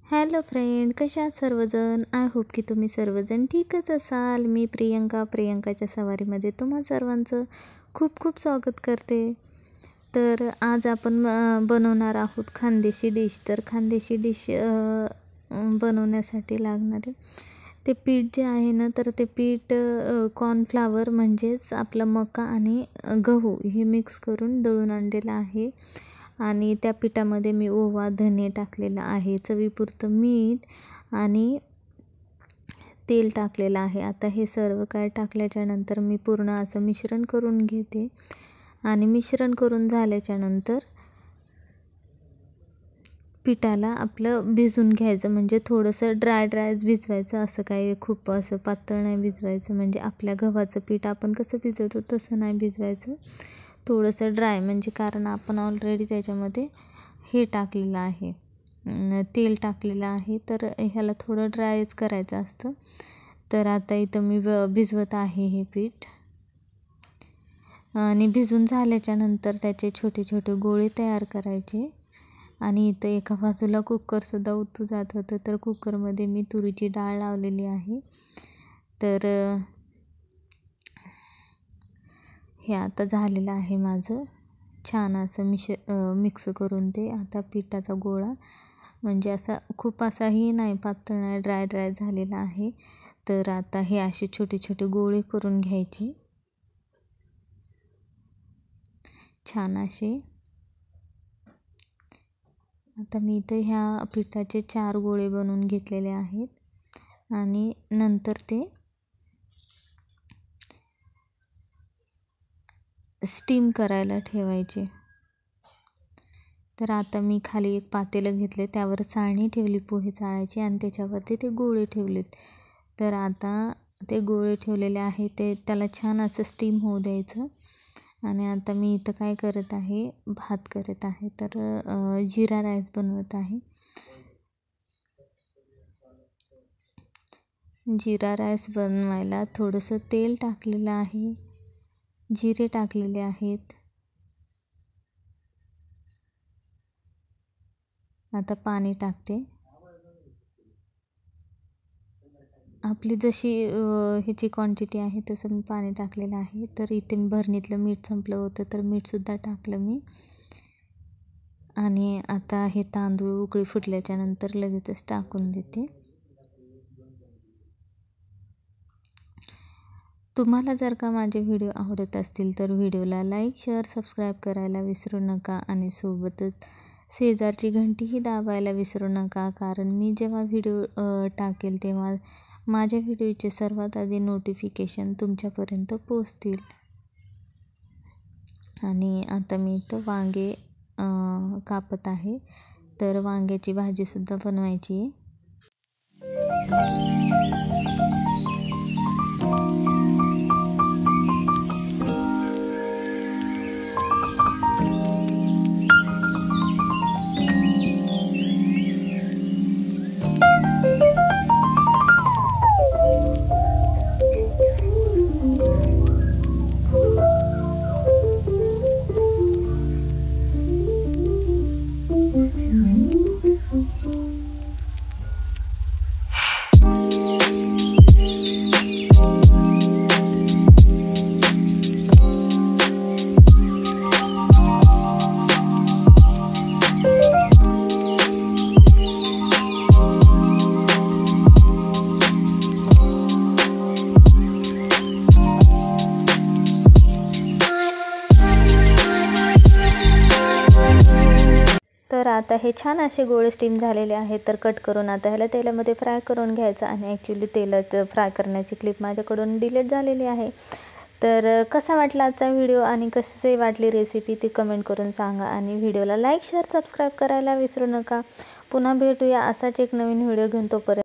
Hello friend, कशा आहात सर्वजण? आय होप की तुम्ही सर्वजण ठीकच असाल. मी प्रियंकाच्या सवारीमध्ये तुम्हा सर्वांचं खूप खूप स्वागत करते. तर आज आपण बनवणार आहोत खानदेशी डिश. तर खानदेशी डिश बनवण्यासाठी लागणारे ते पीठ जे आहे ना, तर ते पीठ कॉर्नफ्लावर म्हणजेच आपला मका आणि गहू हे मिक्स करून दळून आणलेलं आहे. आणि त्या पिठामध्ये मी ओवा, धने टाकलेला आहे, चवीपुरतं मीठ आणि तेल टाकलेलं आहे. आता हे सर्व काय टाकल्याच्या नंतर मी पूर्ण असं मिश्रण करून घेते. आणि मिश्रण करून झाल्याच्या नंतर पिठाला आपलं भिजून घ्यायचं, म्हणजे थोडंसं ड्रायच भिजवायचं. असं काही खूप असं पातळ नाही भिजवायचं, म्हणजे आपल्या गव्हाचं पीठ आपण कसं भिजवतो तसं नाही भिजवायचं, थोडंसं ड्राय. म्हणजे कारण आपण ऑलरेडी त्याच्यामध्ये हे टाकलेलं आहे, तेल टाकलेलं आहे, तर ह्याला थोडं ड्रायच करायचं असतं. तर आता इथं मी भिजवत आहे हे पीठ. आणि भिजून झाल्याच्या नंतर त्याचे छोटे छोटे गोळे तयार करायचे. आणि इथं एका बाजूला कुकरसुद्धा उतू जात होतं, तर कुकरमध्ये मी तुरीची डाळ लावलेली आहे. तर हे आता झालेलं आहे माझं छान असं मिक्स करून. ते आता पिठाचा गोळा म्हणजे असा खूप असाही नाही, पातळ नाही, ड्राय झालेला आहे. तर आता हे असे छोटे छोटे गोळे करून घ्यायचे छान असे. आता मी इथं ह्या पिठाचे 4 गोळे बनवून घेतलेले आहेत आणि नंतर ते स्टीम करायला ठेवायचे. तर आता मी खाली एक पातेलं घेतले, त्यावर चाळणी ठेवली पोहे चाळायची आणि त्याच्यावरती ते गोळे ठेवलेत. तर आता ते गोळे ठेवलेले आहे, ते त्याला छान असं स्टीम होऊ द्यायचं. आणि आता मी इथं काय करत आहे, भात करत आहे. तर जिरा राईस बनवत आहे. जिरा राईस बनवायला थोडंसं तेल टाकलेलं आहे, जिरे टाकलेले आहेत. आता पाणी टाकते. आपली जशी ह्याची क्वांटिटी आहे तसं मी पाणी टाकलेलं आहे. तर इथे मी भरणीतलं मीठ संपलं होतं, तर मीठसुद्धा टाकलं मी. आणि आता हे तांदूळ उकळी फुटल्याच्या नंतर लगेचच टाकून देते. तुम्हाला जर का माझे व्हिडिओ आवडत असतील तर व्हिडिओला लाईक, शेअर, सबस्क्राईब करायला विसरू नका. आणि सोबतच शेजारची घंटीही दाबायला विसरू नका, कारण मी जेव्हा व्हिडिओ टाकेल तेव्हा माझ्या व्हिडिओचे सर्वात आधी नोटिफिकेशन तुमच्यापर्यंत पोचतील. आणि आता मी इथं वांगे कापत आहे. तर वांग्याची भाजीसुद्धा बनवायची आहे. तर आता हे छान असे गोळे स्टीम झालेले आहेत. तर कट करून आता ह्याला तेलामध्ये फ्राय करून घ्यायचं. आणि ॲक्च्युली तेलात फ्राय करण्याची क्लिप माझ्याकडून डिलीट झालेली आहे. तर कसा वाटला आजचा व्हिडिओ आणि कशी वाटली रेसिपी ती कमेंट करून सांगा. आणि व्हिडिओला लाईक, शेअर, सबस्क्राईब करायला विसरू नका. पुन्हा भेटूया असाच एक नवीन व्हिडिओ घेऊन. तोपर्यंत